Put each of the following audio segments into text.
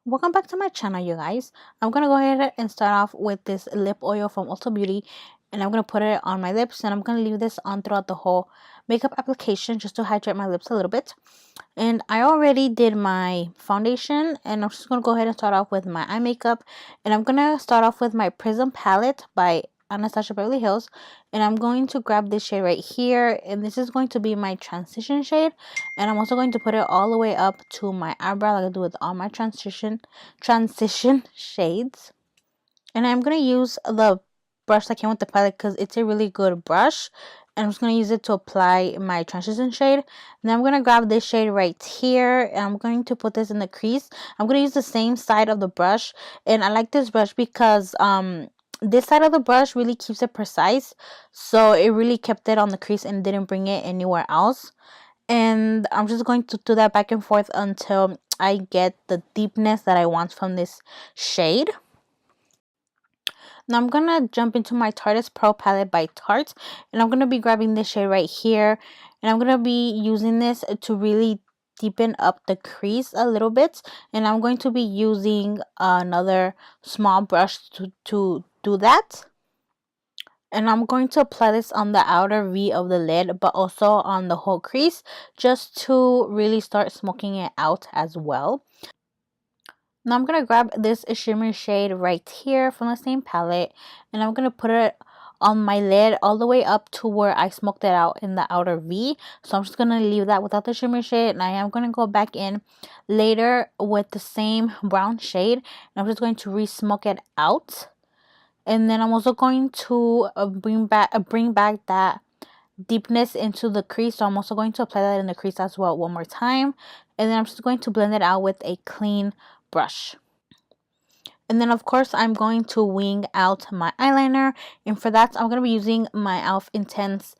Welcome back to my channel, you guys. I'm gonna go ahead and start off with this lip oil from Ulta Beauty, and I'm gonna put it on my lips, and I'm gonna leave this on throughout the whole makeup application just to hydrate my lips a little bit. And I already did my foundation, and I'm just gonna go ahead and start off with my eye makeup. And I'm gonna start off with my Prism palette by Anastasia Beverly Hills, and I'm going to grab this shade right here, and this is going to be my transition shade. And I'm also going to put it all the way up to my eyebrow, like I do with all my transition shades. And I'm gonna use the brush that came with the palette because it's a really good brush. And I'm just gonna use it to apply my transition shade. And then I'm gonna grab this shade right here, and I'm going to put this in the crease. I'm gonna use the same side of the brush, and I like this brush because this side of the brush really keeps it precise, so it really kept it on the crease and didn't bring it anywhere else. And I'm just going to do that back and forth until I get the deepness that I want from this shade. Now I'm gonna jump into my Tarte's Pro palette by Tarte, and I'm gonna be grabbing this shade right here, and I'm gonna be using this to really deepen up the crease a little bit. And I'm going to be using another small brush to do that. And I'm going to apply this on the outer V of the lid, but also on the whole crease, just to really start smoking it out as well. Now I'm going to grab this shimmer shade right here from the same palette, and I'm going to put it on my lid all the way up to where I smoked it out in the outer V. So I'm just going to leave that without the shimmer shade, and I am going to go back in later with the same brown shade, and I'm just going to re-smoke it out. And then I'm also going to bring back that deepness into the crease. So I'm also going to apply that in the crease as well one more time. And then I'm just going to blend it out with a clean brush. And then of course I'm going to wing out my eyeliner. And for that I'm going to be using my e.l.f. Intense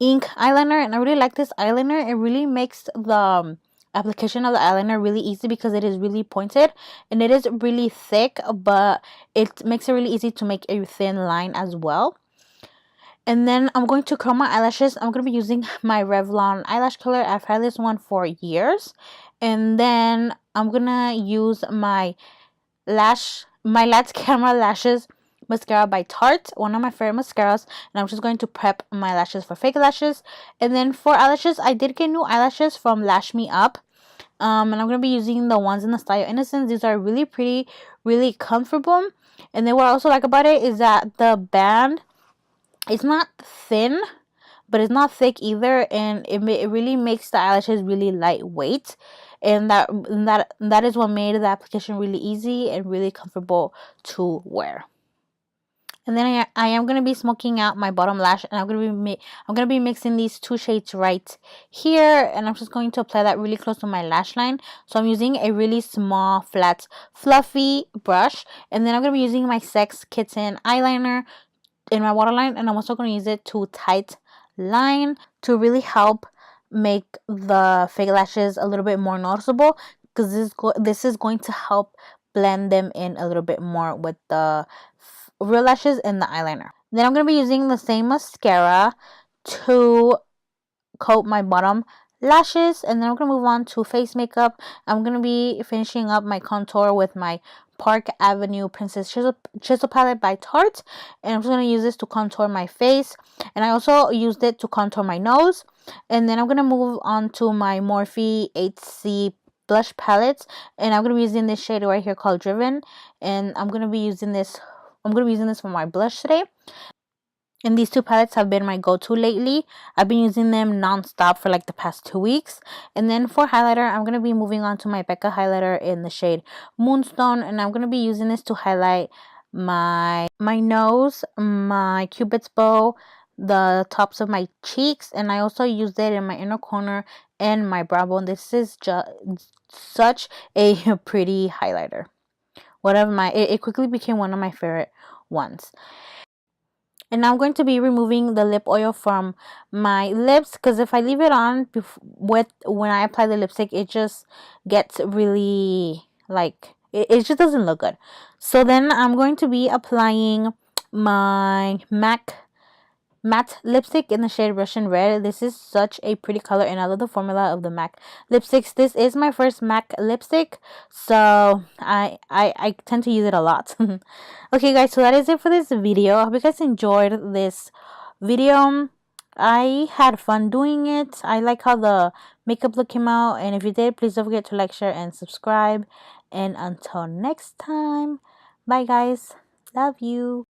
Ink eyeliner. And I really like this eyeliner. It really makes the application of the eyeliner really easy because it is really pointed and it is really thick, but it makes it really easy to make a thin line as well. And then I'm going to curl my eyelashes. I'm going to be using my Revlon eyelash curler. I've had this one for years. And then I'm going to use my Lash Camera Lashes mascara by Tarte, one of my favorite mascaras. And I'm just going to prep my lashes for fake lashes. And then for eyelashes, I did get new eyelashes from Lash Me Up. And I'm going to be using the ones in the style Innocence. These are really pretty, really comfortable. And then what I also like about it is that the band, it's not thin, but it's not thick either, and it really makes the eyelashes really lightweight, and that is what made the application really easy and really comfortable to wear. And then I am going to be smoking out my bottom lash, and I'm going to be mixing these two shades right here, and I'm just going to apply that really close to my lash line. So I'm using a really small, flat, fluffy brush, and then I'm going to be using my Sex Kitten eyeliner in my waterline, and I'm also going to use it to tight line to really help make the fake lashes a little bit more noticeable, because this is going to help blend them in a little bit more with the real lashes and the eyeliner. Then I'm going to be using the same mascara to coat my bottom lashes, and then I'm going to move on to face makeup. I'm going to be finishing up my contour with my Park Avenue Princess Chisel palette by Tarte, and I'm just going to use this to contour my face, and I also used it to contour my nose. And then I'm going to move on to my Morphe 8C blush palettes, and I'm going to be using this shade right here called Driven, and I'm going to be using this for my blush today. And these two palettes have been my go-to lately. I've been using them non-stop for like the past 2 weeks. And then for highlighter, I'm going to be moving on to my Becca highlighter in the shade Moonstone. And I'm going to be using this to highlight my nose, my cupid's bow, the tops of my cheeks. And I also used it in my inner corner and my brow bone. This is just such a pretty highlighter. It quickly became one of my favorite ones. And now I'm going to be removing the lip oil from my lips, because if I leave it on when I apply the lipstick, it just gets really, like, it just doesn't look good. So then I'm going to be applying my MAC matte lipstick in the shade Russian Red. This is such a pretty color, and I love the formula of the MAC lipsticks. This is my first MAC lipstick, so I tend to use it a lot. Okay guys, so that is it for this video. I hope you guys enjoyed this video. I had fun doing it. I like how the makeup look came out, and if you did, please don't forget to like, share, and subscribe. And until next time, bye guys, love you.